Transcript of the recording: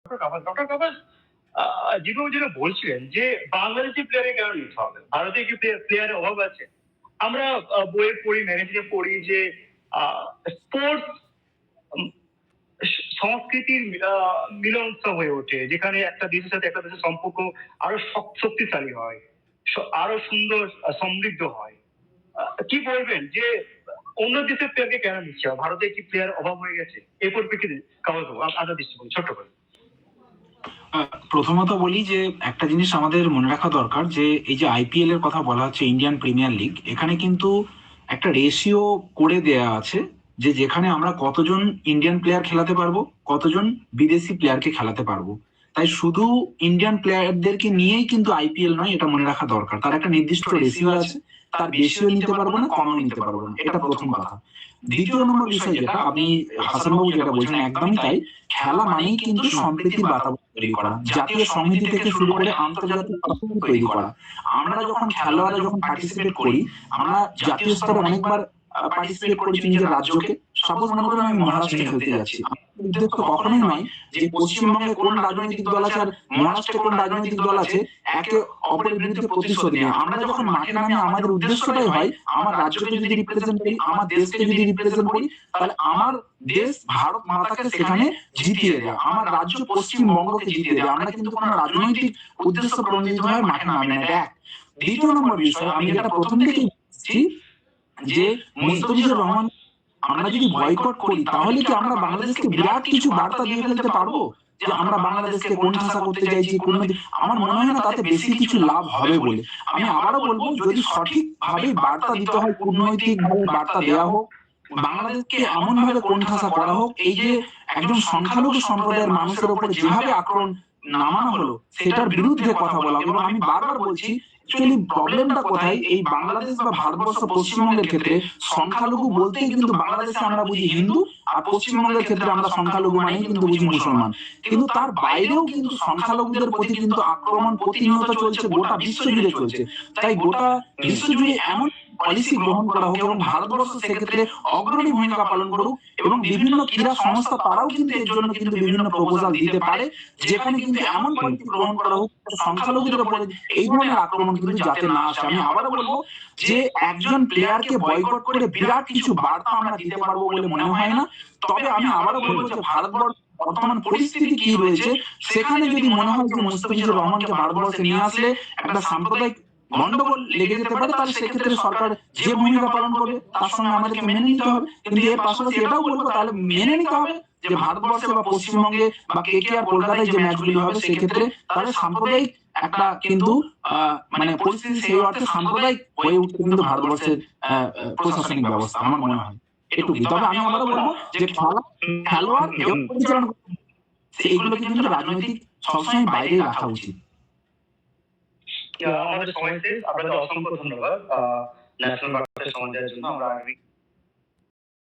Doctor কাবাস যেভাবে যেটা বলছিলেন যে বাংলাদেশি প্লেয়ারে কেন নিতে হবে, ভারতে কি প্লেয়ারের অভাব আছে? আমরা বইয়ে পড়ি, ম্যানেজে পড়ি যে স্পোর্টস সংস্কৃতির মিলন উৎসব হয়ে ওঠে, যেখানে একটা দেশের সাথে একটা দেশের সম্পর্ক আরো শক্তিশালী হয়, আরো সুন্দর সমৃদ্ধ হয়। কি বলবেন যে অন্য দেশের প্লেয়ারকে কেন নিচ্ছে, ভারতে কি প্লেয়ার অভাব হয়ে গেছে? এই পরিপ্রেক্ষিতে কাবাস আপনার দৃষ্টিকোণ ছোট্ট করে। প্রথমত বলি যে একটা জিনিস আমাদের মনে রাখা দরকার যে এই যে আইপিএল এর কথা বলা হচ্ছে, ইন্ডিয়ান প্রিমিয়ার লিগ, এখানে কিন্তু একটা রেশিও করে দেয়া আছে যে যেখানে আমরা কতজন ইন্ডিয়ান প্লেয়ার খেলাতে পারবো, কতজন বিদেশি প্লেয়ারকে খেলাতে পারবো। তাই শুধু ইন্ডিয়ান প্লেয়ারদেরকে নিয়েই কিন্তু আইপিএল নয়, এটা মনে রাখা দরকার। তার একটা নির্দিষ্ট রেশিও আছে, তার বেশিও নিতে পারবো না, কমও নিতে পারবো না, এটা প্রথম কথা। দ্বিতীয় নম্বর বিষয় যেটা আপনি হাসানবাবু যেটা বলছেন, একদমই তাই। খেলা মানেই কিন্তু সম্প্রীতির বাতাবরণ তৈরি করা, জাতীয় সংহতি থেকে শুরু করে আন্তর্জাতিক বাতাবরণ তৈরি করা। আমরা যখন খেলোয়াড়রা যখন পার্টিসিপেট করি, আমরা জাতীয় স্তরে অনেকবার পার্টিসিপেট করেছি নিজের রাজ্যকে। সাপোজ মনে করেন আমি মহারাষ্ট্রে খেলতে যাচ্ছি, উদ্দেশ্য কখনোই নয় যে পশ্চিমবঙ্গে কোন রাজনৈতিক দল আছে আর মহারাষ্ট্রে কোন রাজনৈতিক দল আছে একে অপরের বিরুদ্ধে প্রতিশোধ নেওয়া। আমরা যখন মাঠে নামি আমাদের উদ্দেশ্যটাই হয় আমার রাজ্যকে যদি রিপ্রেজেন্ট করি, আমার দেশকে যদি রিপ্রেজেন্ট করি, তাহলে আমার দেশ ভারত মাতাকে সেখানে জিতিয়ে দেওয়া, আমার রাজ্য পশ্চিমবঙ্গকে জিতিয়ে দেওয়া। আমরা কিন্তু কোনো রাজনৈতিক উদ্দেশ্য প্রণোদিত হয়ে মাঠে নামি না, এটা এক। দ্বিতীয় নম্বর বিষয় আমি যেটা প্রথম থেকেই বলছি যে মুস্তাফিজুর রহমান আমরা যদি বয়কট করি তাহলে কি আমরা বাংলাদেশকে বিরাট কিছু বার্তা দিয়ে ফেলতে পারবো যে আমরা বাংলাদেশকে কোণঠাসা করতে চাইছি? আমার মনে হয় না তাতে বেশি কিছু লাভ হবে বলে। আমি আবারও বলবো, যদি সঠিক ভাবে বার্তা দিতে হয়, কূটনৈতিক ভাবে বার্তা দেওয়া হোক, বাংলাদেশকে এমন ভাবে কোণঠাসা করা হোক, এই যে একজন সংখ্যালঘু সম্প্রদায়ের মানুষের উপরে যেভাবে আক্রমণ নামানো হলো সেটার বিরুদ্ধে কথা বলা। এবং আমি বারবার বলছি, অ্যাকচুয়ালি প্রবলেমটা কোথায়, এই বাংলাদেশ বা ভারতবর্ষ পশ্চিমবঙ্গের ক্ষেত্রে সংখ্যালঘু বলতেই কিন্তু বাংলাদেশে আমরা বুঝি হিন্দু, আর পশ্চিমবঙ্গের ক্ষেত্রে আমরা সংখ্যালঘু মানেই কিন্তু বুঝি মুসলমান। কিন্তু তার বাইরেও কিন্তু সংখ্যালঘুদের প্রতি কিন্তু আক্রমণ প্রতিনিয়ত চলছে, গোটা বিশ্ব জুড়ে চলছে। তাই গোটা বিশ্ব জুড়ে এমন পলিসি গ্রহণ করা হোক এবং ভারতবর্ষ সেক্ষেত্রে অগ্রণী ভূমিকা পালন করুক, এবং বিভিন্ন ক্রীড়া সংস্থা তারাও কিন্তু এর জন্য কিন্তু বিভিন্ন প্রপোজাল দিতে পারে, যেখানে কিন্তু এমন পলিসি গ্রহণ করা হোক সংখ্যালঘুদের উপরে এই ধরনের আক্রমণ কিন্তু যাতে না আসে। আমি আবারও বলবো যে একজন প্লেয়ারকে বয়কট করে বিরাট কিছু বার্তা আমরা দিতে পারবো বলে মনে হয় না। তবে আমি আবারও বলবো যে ভারতবর্ষ বর্তমান পরিস্থিতি কি রয়েছে, সেখানে যদি মনে হয় যে মুস্তাফিজুর রহমানকে ভারতবর্ষে নিয়ে আসলে একটা সাম্প্রদায়িক গন্ডগোল লেগে যেতে পারে, তাহলে সেক্ষেত্রে সরকার যে ভূমিকা পালন করবে তার সঙ্গে আমাদেরকে মেনে নিতে হবে। কিন্তু এর পাশাপাশি এটাও বলবো, তাহলে মেনে নিতে হবে যে ভারতবর্ষে বা পশ্চিমবঙ্গে বা কেকেআর কলকাতায় যে ম্যাচগুলি হবে সেক্ষেত্রে তাহলে সাম্প্রদায়িক একটা কিন্তু মানে পরিস্থিতি সেই অর্থে সাম্প্রদায়িক হয়ে উঠতে কিন্তু ভারতবর্ষের প্রশাসনিক ব্যবস্থা আমার মনে হয় এটুকুই। তবে আমি আবারও বলবো যে খেলোয়াড় এবং পরিচালনা এইগুলোকে কিন্তু রাজনৈতিক সবসময় বাইরেই রাখা উচিত। আমাদের সময় শেষ, আপনাদের অসংখ্য ধন্যবাদ ন্যাশনাল বার্তাতে সময় দেওয়ার জন্য। আমরা